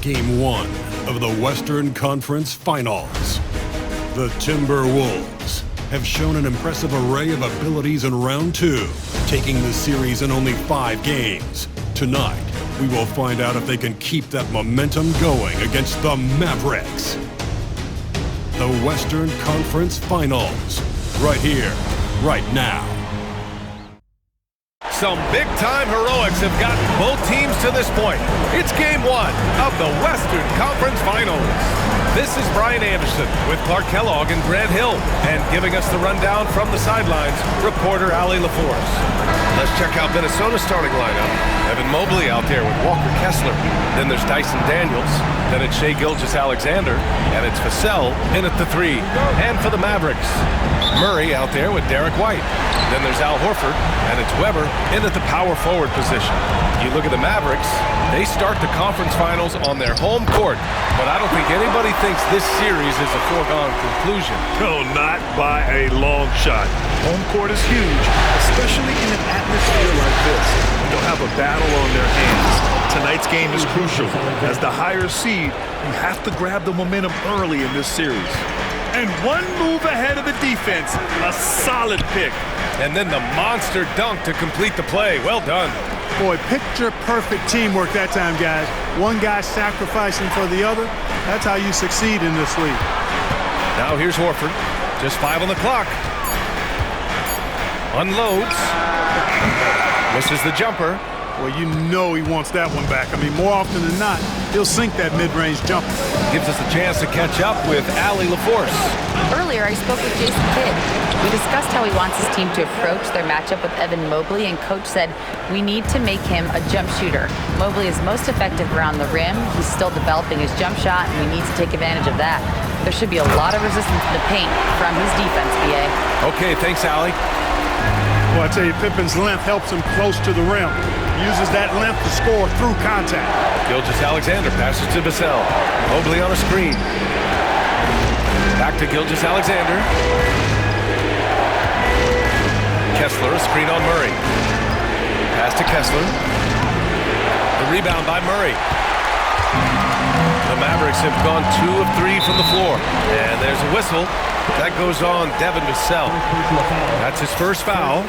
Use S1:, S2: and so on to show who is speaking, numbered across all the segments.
S1: Game 1 of the Western Conference Finals. The Timberwolves have shown an impressive array of abilities in round 2, taking the series in only 5 games. Tonight, we will find out if they can keep that momentum going against the Mavericks. The Western Conference Finals, right here, right now.
S2: Some big-time heroics have gotten both teams to this point. It's Game 1 of the Western Conference Finals. This is Brian Anderson with Clark Kellogg and Grant Hill. And giving us the rundown from the sidelines, reporter Allie LaForce. Let's check out Minnesota's starting lineup. Evan Mobley out there with Walker Kessler. Then there's Dyson Daniels. Then it's Shae Gilgeous-Alexander. And it's Vassell in at the 3. And for the Mavericks, Murray out there with Derek White. Then there's Al Horford, and it's Weber in at the power forward position. You look at the Mavericks, they start the conference finals on their home court, but I don't think anybody thinks this series is a foregone conclusion.
S3: No, not by a long shot. Home court is huge, especially in an atmosphere like this. They'll have a battle on their hands. Tonight's game is crucial. As the higher seed, you have to grab the momentum early in this series. And one move ahead of the defense, a solid pick.
S2: And then the monster dunk to complete the play. Well done.
S4: Boy, picture-perfect teamwork that time, guys. One guy sacrificing for the other. That's how you succeed in this league.
S2: Now here's Horford. Just 5 on the clock. Unloads. Misses the jumper.
S4: Well, you know he wants that one back. I mean, more often than not, he'll sink that mid-range jumper.
S2: Gives us a chance to catch up with Allie LaForce.
S5: Earlier, I spoke with Jason Kidd. We discussed how he wants his team to approach their matchup with Evan Mobley, and Coach said, we need to make him a jump shooter. Mobley is most effective around the rim. He's still developing his jump shot, and we need to take advantage of that. There should be a lot of resistance in the paint from his defense, BA.
S2: Okay, thanks, Allie.
S4: Well, I tell you, Pippen's length helps him close to the rim. He uses that length to score through contact.
S2: Gilgeous-Alexander passes to Vassell. Mobley on a screen. Back to Gilgeous-Alexander. Kessler, a screen on Murray. Pass to Kessler. The rebound by Murray. The Mavericks have gone 2 of 3 from the floor. And there's a whistle. That goes on Devin Vassell. That's his first foul.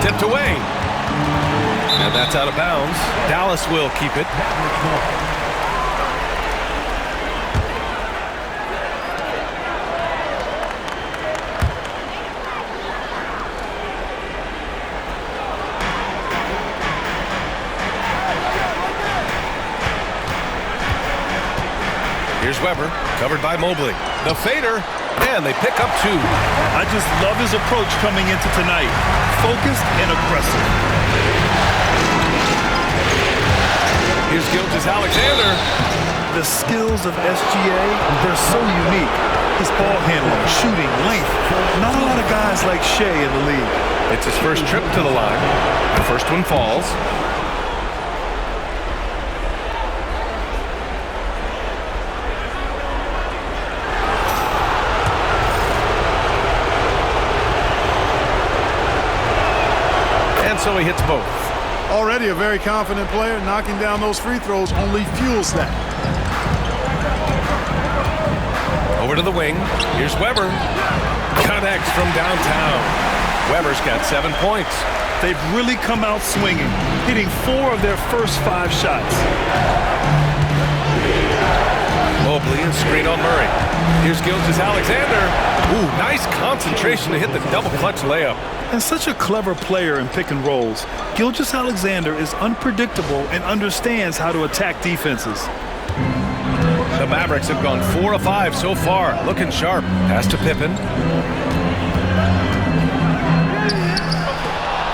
S2: Tipped away. And that's out of bounds. Dallas will keep it. Here's Weber, covered by Mobley. The fader, and they pick up 2.
S3: I just love his approach coming into tonight. Focused and aggressive.
S2: Here's Gilgeous-Alexander.
S3: The skills of SGA, they're so unique. His ball handling, shooting, length. Not a lot of guys like Shae in the league.
S2: It's his first trip to the line. The first one falls. So he hits both.
S4: Already a very confident player. Knocking down those free throws only fuels that.
S2: Over to the wing. Here's Weber. Connects from downtown. Weber's got 7 points.
S3: They've really come out swinging, hitting 4 of their first 5 shots.
S2: Mobley and screen on Murray. Here's Gilgeous-Alexander. Ooh, nice concentration to hit the double clutch layup.
S3: And such a clever player in pick and rolls. Gilgeous-Alexander is unpredictable and understands how to attack defenses.
S2: The Mavericks have gone 4 of 5 so far. Looking sharp. Pass to Pippen.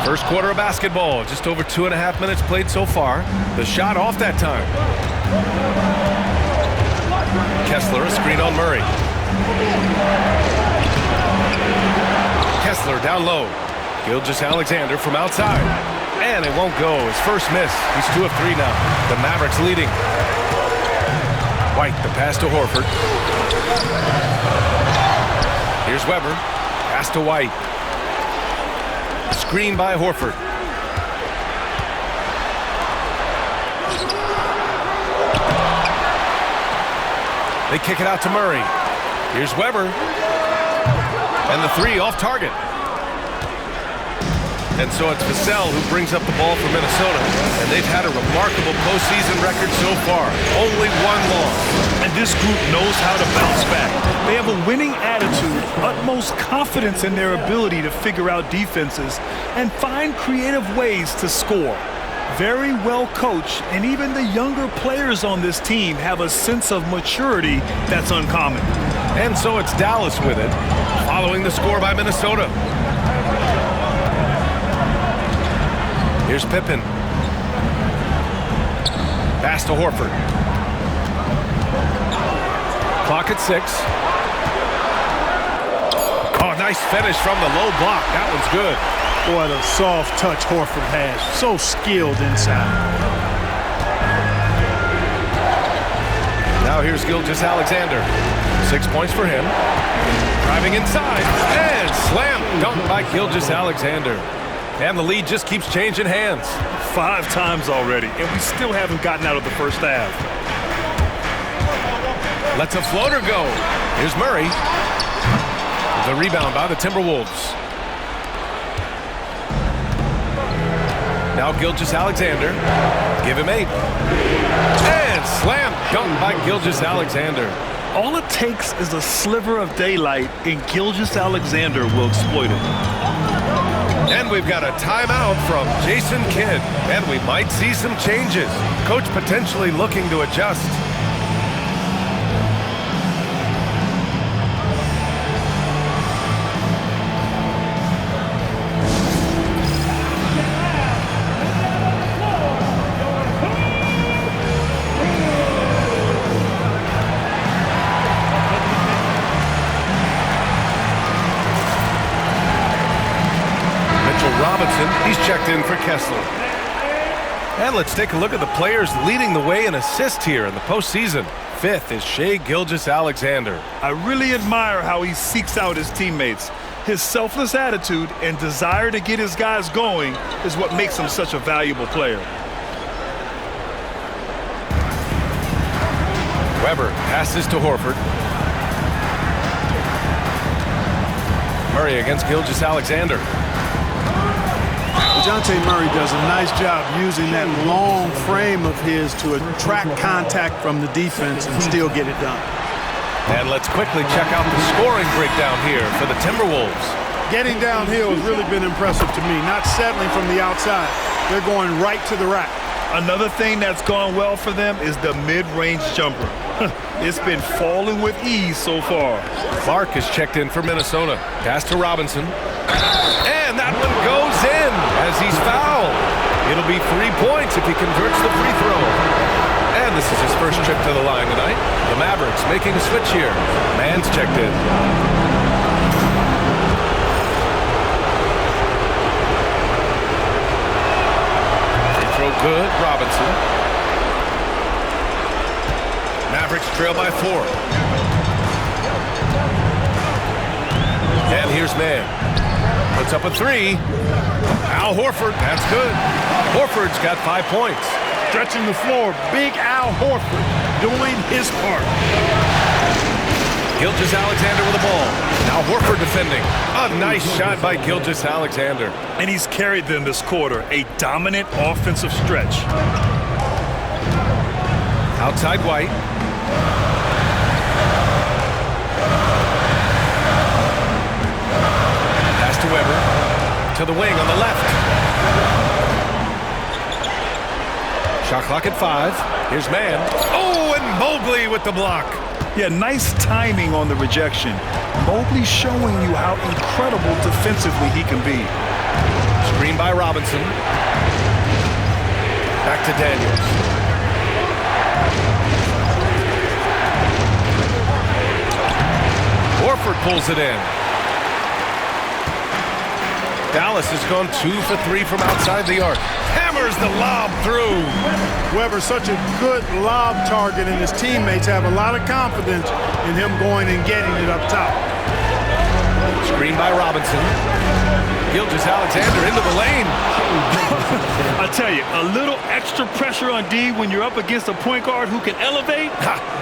S2: First quarter of basketball. Just over 2.5 minutes played so far. The shot off that time. Kessler, a screen on Murray. Kessler down low. Gilgeous-Alexander from outside. And it won't go. His first miss. He's 2 of 3 now. The Mavericks leading. White, the pass to Horford. Here's Weber. Pass to White. Screen by Horford. They kick it out to Murray. Here's Weber. And the three off target. And so it's Vassell who brings up the ball for Minnesota. And they've had a remarkable postseason record so far. Only one loss.
S3: And this group knows how to bounce back. They have a winning attitude, utmost confidence in their ability to figure out defenses and find creative ways to score. Very well coached, and even the younger players on this team have a sense of maturity that's uncommon.
S2: And so it's Dallas with it, following the score by Minnesota. Here's Pippen. Pass to Horford. Clock at 6. Oh, nice finish from the low block. That one's good.
S4: Boy, the soft touch Horford has. So skilled inside.
S2: Now here's Gilgeous-Alexander. 6 points for him. Driving inside. And slam dunk by Gilgeous-Alexander. And the lead just keeps changing hands.
S3: 5 times already, and we still haven't gotten out of the first half.
S2: Lets a floater go. Here's Murray. The rebound by the Timberwolves. Now Gilgeous-Alexander. Give him 8. And slam dunk by Gilgeous-Alexander.
S3: All it takes is a sliver of daylight, and Gilgeous-Alexander will exploit it.
S2: And we've got a timeout from Jason Kidd. And we might see some changes. Coach potentially looking to adjust. He's checked in for Kessler. And let's take a look at the players leading the way in assists here in the postseason. 5th is Shae Gilgeous-Alexander.
S3: I really admire how he seeks out his teammates. His selfless attitude and desire to get his guys going is what makes him such a valuable player.
S2: Weber passes to Horford. Murray against Gilgeous-Alexander.
S4: DeJounte Murray does a nice job using that long frame of his to attract contact from the defense and still get it done.
S2: And let's quickly check out the scoring breakdown here for the Timberwolves.
S4: Getting downhill has really been impressive to me, not settling from the outside. They're going right to the rack.
S3: Another thing that's gone well for them is the mid-range jumper. It's been falling with ease so far.
S2: Clark is checked in for Minnesota. Pass to Robinson. And that one goes in as he's fouled. It'll be 3 points if he converts the free throw. And this is his first trip to the line tonight. The Mavericks making a switch here. Mann's checked in. Free throw good, Robinson. Mavericks trail by 4. And here's Mann. Puts up a 3. Al Horford, that's good. Horford's got 5 points.
S4: Stretching the floor, big Al Horford doing his part.
S2: Gilgeous-Alexander with the ball. Now Horford defending. A nice shot by Gilgeous-Alexander.
S3: And he's carried them this quarter, a dominant offensive stretch.
S2: Outside White. To Weber, to the wing on the left. Shot clock at 5. Here's Mann. Oh, and Mobley with the block.
S3: Yeah, nice timing on the rejection. Mobley showing you how incredible defensively he can be.
S2: Screen by Robinson. Back to Daniels. Horford pulls it in. Dallas has gone 2 for 3 from outside the arc. Hammers the lob through.
S4: Weber's such a good lob target, and his teammates have a lot of confidence in him going and getting it up top.
S2: Screen by Robinson. Gilgeous-Alexander into the lane.
S3: I tell you, a little extra pressure on D when you're up against a point guard who can elevate.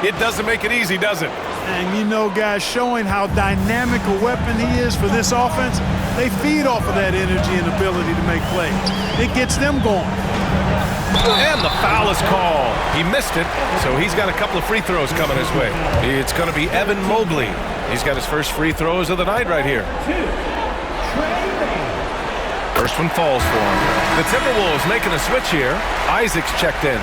S2: It doesn't make it easy, does it?
S4: And you know, guys, showing how dynamic a weapon he is for this offense, they feed off of that energy and ability to make plays. It gets them going.
S2: And the foul is called. He missed it, so he's got a couple of free throws coming his way. It's going to be Evan Mobley. He's got his first free throws of the night right here. First one falls for him. The Timberwolves making a switch here. Isaac's checked in.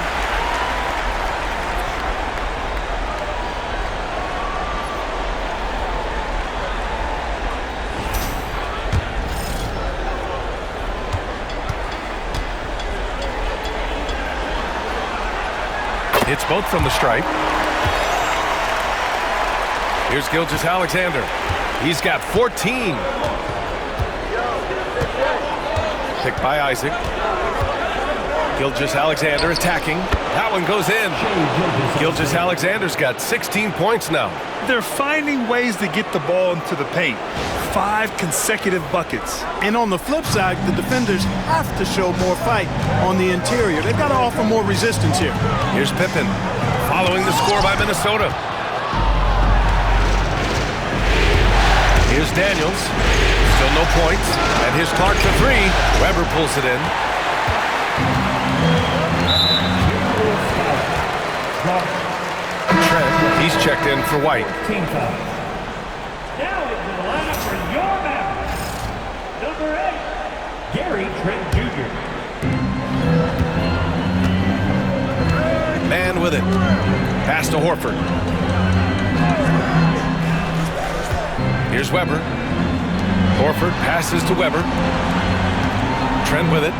S2: It's both from the stripe. Here's Gilgeous-Alexander. He's got 14. Picked by Isaac. Gilgeous-Alexander attacking. That one goes in. Gilgeous-Alexander's got 16 points now.
S3: They're finding ways to get the ball into the paint. 5 consecutive buckets.
S4: And on the flip side, the defenders have to show more fight on the interior. They've got to offer more resistance here.
S2: Here's Pippen following the score by Minnesota. Here's Daniels. Still no points. And here's Clark for 3. Weber pulls it in. Trent, he's checked in for White.
S6: Now into the lineup for your Mavericks, number 8, Gary Trent Jr.
S2: Man with it. Pass to Horford. Here's Weber. Horford passes to Weber. Trent with it.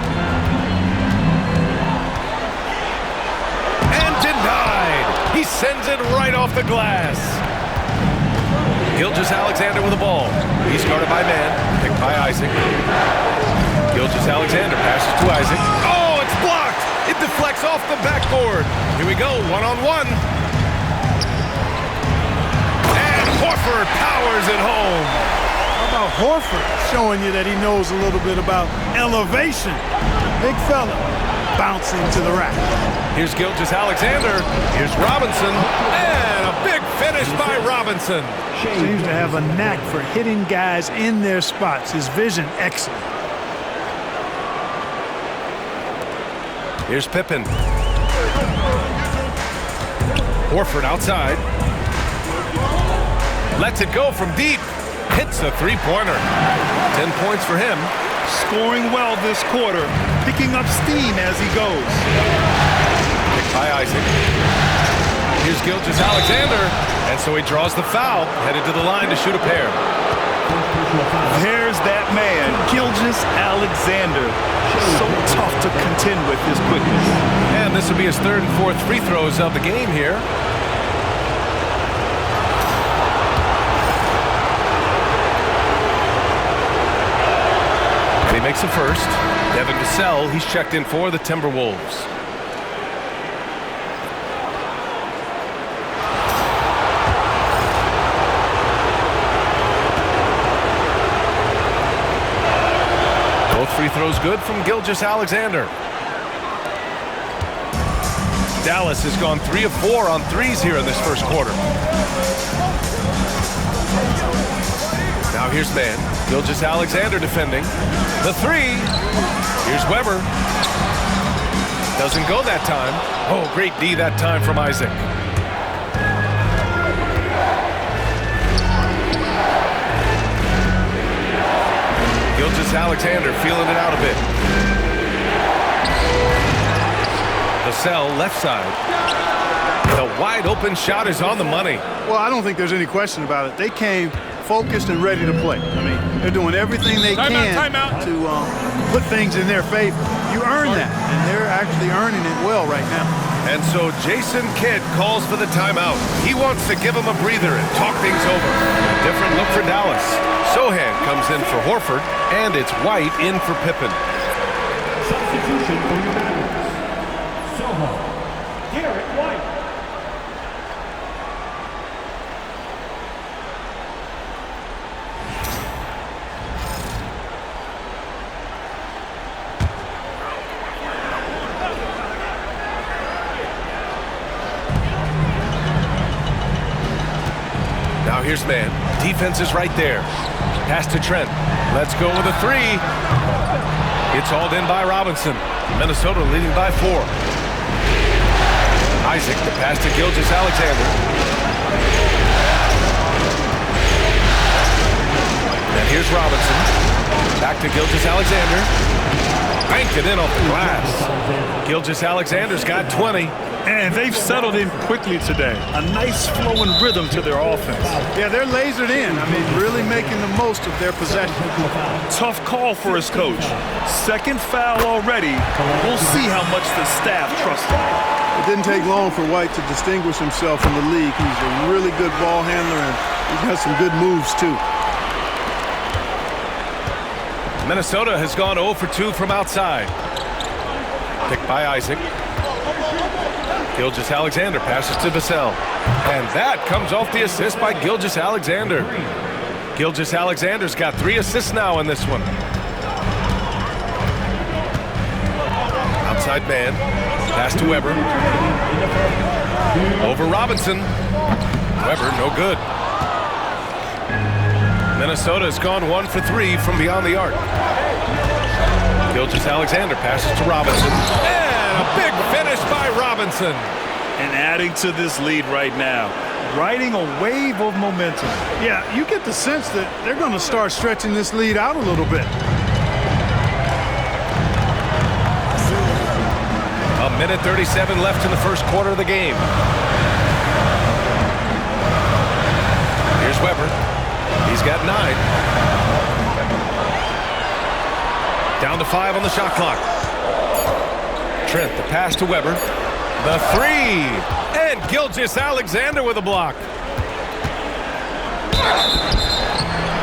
S2: And denied. He sends it right off the glass. Gilgeous-Alexander with the ball. He's guarded by man. Picked by Isaac. Gilgeous-Alexander passes to Isaac. Oh, it's blocked. It deflects off the backboard. Here we go, one-on-one. And Horford powers it home.
S4: How about Horford showing you that he knows a little bit about elevation? Big fella bouncing to the rack.
S2: Here's Gilgeous-Alexander. Here's Robinson. And a big finish by Robinson.
S4: Seems to have a knack for hitting guys in their spots. His vision excellent.
S2: Here's Pippen. Horford outside. Lets it go from deep. Hits the three-pointer. 10 points for him.
S3: Scoring well this quarter. Picking up steam as he goes.
S2: Picked by Isaac. Here's Gilgeous-Alexander. And so he draws the foul. Headed to the line to shoot a pair.
S3: There's that man, Gilgeous-Alexander. So tough to contend with his quickness.
S2: And this will be his third and fourth free throws of the game here. And he makes the first. Devin Vassell, he's checked in for the Timberwolves. Free throws good from Gilgeous-Alexander. Dallas has gone 3 of 4 on threes here in this first quarter. Now here's man. Gilgeous-Alexander defending. The 3. Here's Weber. Doesn't go that time. Oh, great D that time from Isaac. Gilgeous-Alexander feeling it out a bit. Vassell left side. The wide open shot is on the money.
S4: Well, I don't think there's any question about it. They came focused and ready to play. I mean, they're doing everything they can to put things in their favor. You earn that, and they're actually earning it well right now.
S2: And so Jason Kidd calls for the timeout. He wants to give him a breather and talk things over. A different look for Dallas. Sohan comes in for Horford, and it's White in for Pippen.
S6: Substitution for your Mavericks. Soho, Garrett White.
S2: Now here's man. Defense is right there. Pass to Trent. Let's go with a three. It's hauled in by Robinson. Minnesota leading by 4. Isaac, the pass to Gilgeous-Alexander. And here's Robinson. Back to Gilgeous-Alexander. Banked it in off the glass. Gilgeous-Alexander's got 20.
S3: And they've settled in quickly today. A nice flowing rhythm to their offense.
S4: Yeah, they're lasered in. I mean, really making the most of their possession.
S3: Tough call for his coach. Second foul already. We'll see how much the staff trusts him.
S4: It didn't take long for White to distinguish himself in the league. He's a really good ball handler, and he's got some good moves, too.
S2: Minnesota has gone 0 for 2 from outside. Picked by Isaac. Gilgeous-Alexander passes to Vassell. And that comes off the assist by Gilgeous-Alexander. Gilgeous-Alexander's got 3 assists now in this one. Outside man. Pass to Weber. Over Robinson. Weber, no good. Minnesota has gone 1 for 3 from beyond the arc. Gilgeous-Alexander passes to Robinson. And a big finish by Robinson.
S3: And adding to this lead right now. Riding a wave of momentum.
S4: Yeah, you get the sense that they're going to start stretching this lead out a little bit.
S2: A minute 37 left in the first quarter of the game. Here's Weber. He's got 9. Down to 5 on the shot clock. Trent, the pass to Weber. The 3. And Gilgeous-Alexander with a block.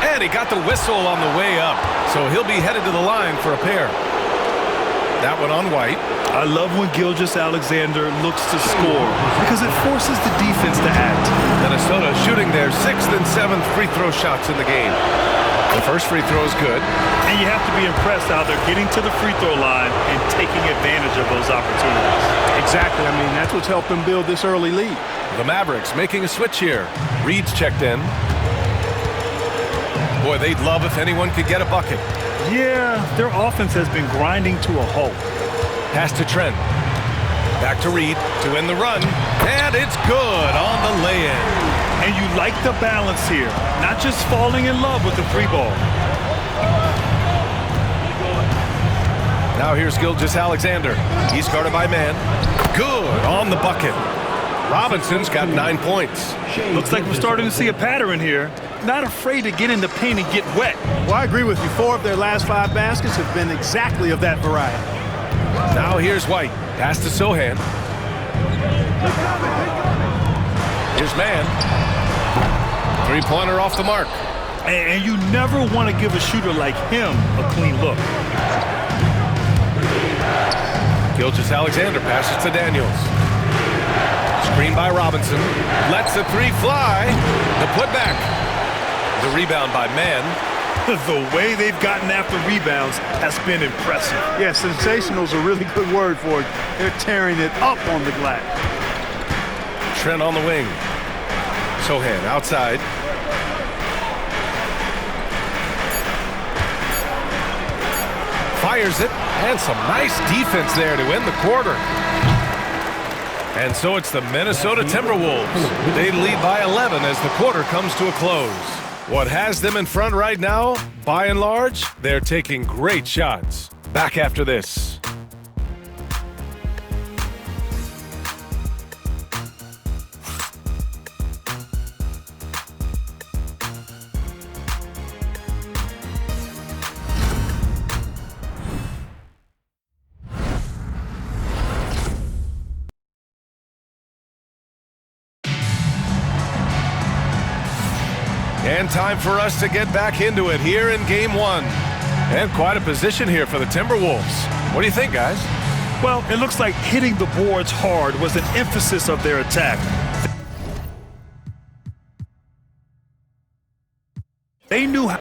S2: And he got the whistle on the way up. So he'll be headed to the line for a pair. That one on White.
S3: I love when Gilgeous-Alexander looks to score because it forces the defense to act.
S2: Minnesota shooting their 6th and 7th free throw shots in the game. The first free throw is good.
S3: And you have to be impressed how they're getting to the free throw line and taking advantage of those opportunities.
S4: Exactly. I mean, that's what's helped them build this early lead.
S2: The Mavericks making a switch here. Reed's checked in. Boy, they'd love if anyone could get a bucket.
S3: Yeah, their offense has been grinding to a halt.
S2: Pass to Trent. Back to Reed to win the run. And it's good on the lay-in.
S3: And you like the balance here. Not just falling in love with the free ball.
S2: Now here's Gilgeous-Alexander. He's guarded by man. Good on the bucket. Robinson's got 9 points.
S3: Looks like we're starting to see a pattern here. Not afraid to get in the paint and get wet.
S4: Well, I agree with you. 4 of their last 5 baskets have been exactly of that variety.
S2: Now here's White. Pass to Sohan. Here's man. 3-pointer off the mark.
S3: And you never want to give a shooter like him a clean look.
S2: Gilgeous-Alexander passes to Daniels. Screen by Robinson. Lets the 3 fly. The putback. The rebound by man.
S3: The way they've gotten after rebounds has been impressive.
S4: Yeah, sensational is a really good word for it. They're tearing it up on the glass.
S2: Trent on the wing. Sohan outside. Fires it. And some nice defense there to end the quarter. And so it's the Minnesota Timberwolves. They lead by 11 as the quarter comes to a close. What has them in front right now, by and large, they're taking great shots. Back after this. And time for us to get back into it here in Game 1. And quite a position here for the Timberwolves. What do you think, guys?
S3: Well, it looks like hitting the boards hard was an emphasis of their attack. They knew how